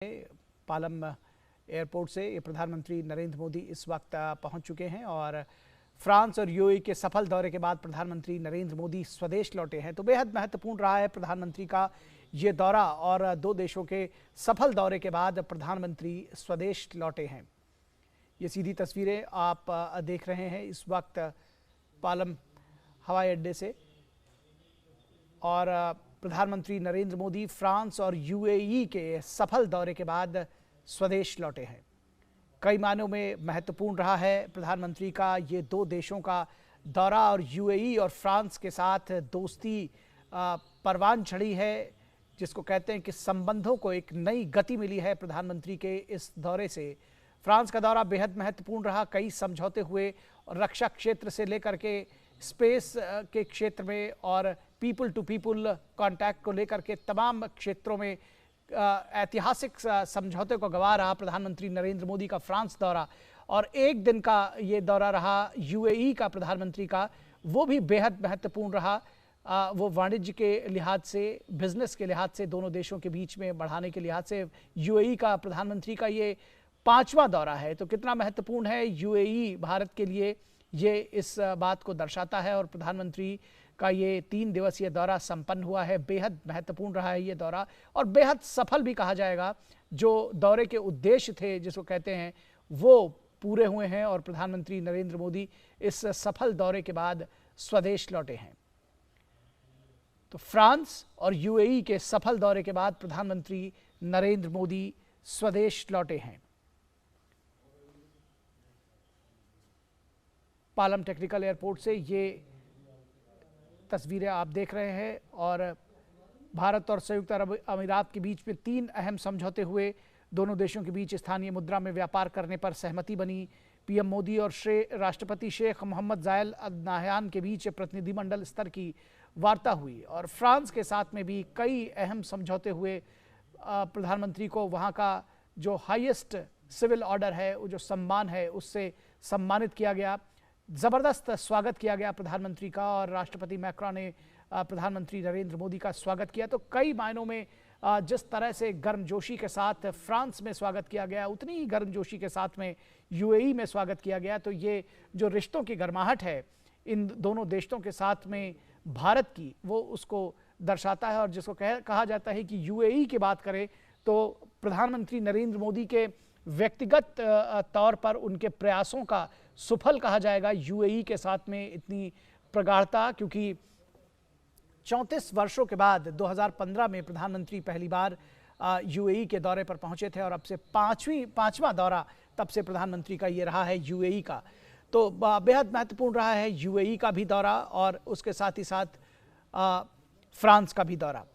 Palam airport से ये प्रधानमंत्री नरेंद्र मोदी इस वक्त पहुंच चुके हैं और फ्रांस और यूएई के सफल दौरे के बाद प्रधानमंत्री नरेंद्र मोदी स्वदेश लौटे हैं। तो बेहद महत्वपूर्ण रहा है प्रधानमंत्री का ये दौरा और दो देशों के सफल दौरे के बाद प्रधानमंत्री स्वदेश लौटे हैं। ये सीधी तस्वीरें आप देख रहे हैं इस वक्त पालम हवाई अड्डे से और प्रधानमंत्री नरेंद्र मोदी फ्रांस और यूएई के सफल दौरे के बाद स्वदेश लौटे हैं। कई मायनों में महत्वपूर्ण रहा है प्रधानमंत्री का ये दो देशों का दौरा और यूएई और फ्रांस के साथ दोस्ती परवान चढ़ी है, जिसको कहते हैं कि संबंधों को एक नई गति मिली है प्रधानमंत्री के इस दौरे से। फ्रांस का दौरा बेहद महत्वपूर्ण रहा, कई समझौते हुए और रक्षा क्षेत्र से लेकर के स्पेस के क्षेत्र में और पीपल टू पीपल कांटेक्ट को लेकर के तमाम क्षेत्रों में ऐतिहासिक समझौते को गवा रहा प्रधानमंत्री नरेंद्र मोदी का फ्रांस दौरा। और एक दिन का ये दौरा रहा यूएई का प्रधानमंत्री का, वो भी बेहद महत्वपूर्ण रहा। वो वाणिज्य के लिहाज से, बिजनेस के लिहाज से, दोनों देशों के बीच में बढ़ाने के लिहाज से यूएई का प्रधानमंत्री का ये 5वां दौरा है। तो कितना महत्वपूर्ण है यूएई भारत के लिए, ये इस बात को दर्शाता है। और प्रधानमंत्री का ये 3 दिवसीय दौरा संपन्न हुआ है, बेहद महत्वपूर्ण रहा है ये दौरा और बेहद सफल भी कहा जाएगा। जो दौरे के उद्देश्य थे जिसको कहते हैं वो पूरे हुए हैं और प्रधानमंत्री नरेंद्र मोदी इस सफल दौरे के बाद स्वदेश लौटे हैं। तो फ्रांस और यूएई के सफल दौरे के बाद प्रधानमंत्री नरेंद्र मोदी स्वदेश लौटे हैं। पालम टेक्निकल एयरपोर्ट से ये तस्वीरें आप देख रहे हैं और भारत और संयुक्त अरब अमीरात के बीच में 3 अहम समझौते हुए। दोनों देशों के बीच स्थानीय मुद्रा में व्यापार करने पर सहमति बनी। पीएम मोदी और राष्ट्रपति शेख मोहम्मद जायल अल नाहयान के बीच प्रतिनिधिमंडल स्तर की वार्ता हुई और फ्रांस के साथ में भी कई अहम समझौते हुए। प्रधानमंत्री को वहाँ का जो हाईएस्ट सिविल ऑर्डर है, वो जो सम्मान है, उससे सम्मानित किया गया। ज़बरदस्त स्वागत किया गया प्रधानमंत्री का और राष्ट्रपति मैक्रोन ने प्रधानमंत्री नरेंद्र मोदी का स्वागत किया। तो कई मायनों में जिस तरह से गर्मजोशी के साथ फ्रांस में स्वागत किया गया, उतनी ही गर्मजोशी के साथ में यूएई में स्वागत किया गया। तो ये जो रिश्तों की गर्माहट है इन दोनों देशों के साथ में भारत की, वो उसको दर्शाता है। और जिसको कहा जाता है कि यूएई की बात करें तो प्रधानमंत्री नरेंद्र मोदी के व्यक्तिगत तौर पर उनके प्रयासों का सुफल कहा जाएगा यूएई के साथ में इतनी प्रगाढ़ता, क्योंकि 34 वर्षों के बाद 2015 में प्रधानमंत्री पहली बार यूएई के दौरे पर पहुंचे थे और अब से पांचवा दौरा तब से प्रधानमंत्री का ये रहा है यूएई का। तो बेहद महत्वपूर्ण रहा है यूएई का भी दौरा और उसके साथ ही साथ फ्रांस का भी दौरा।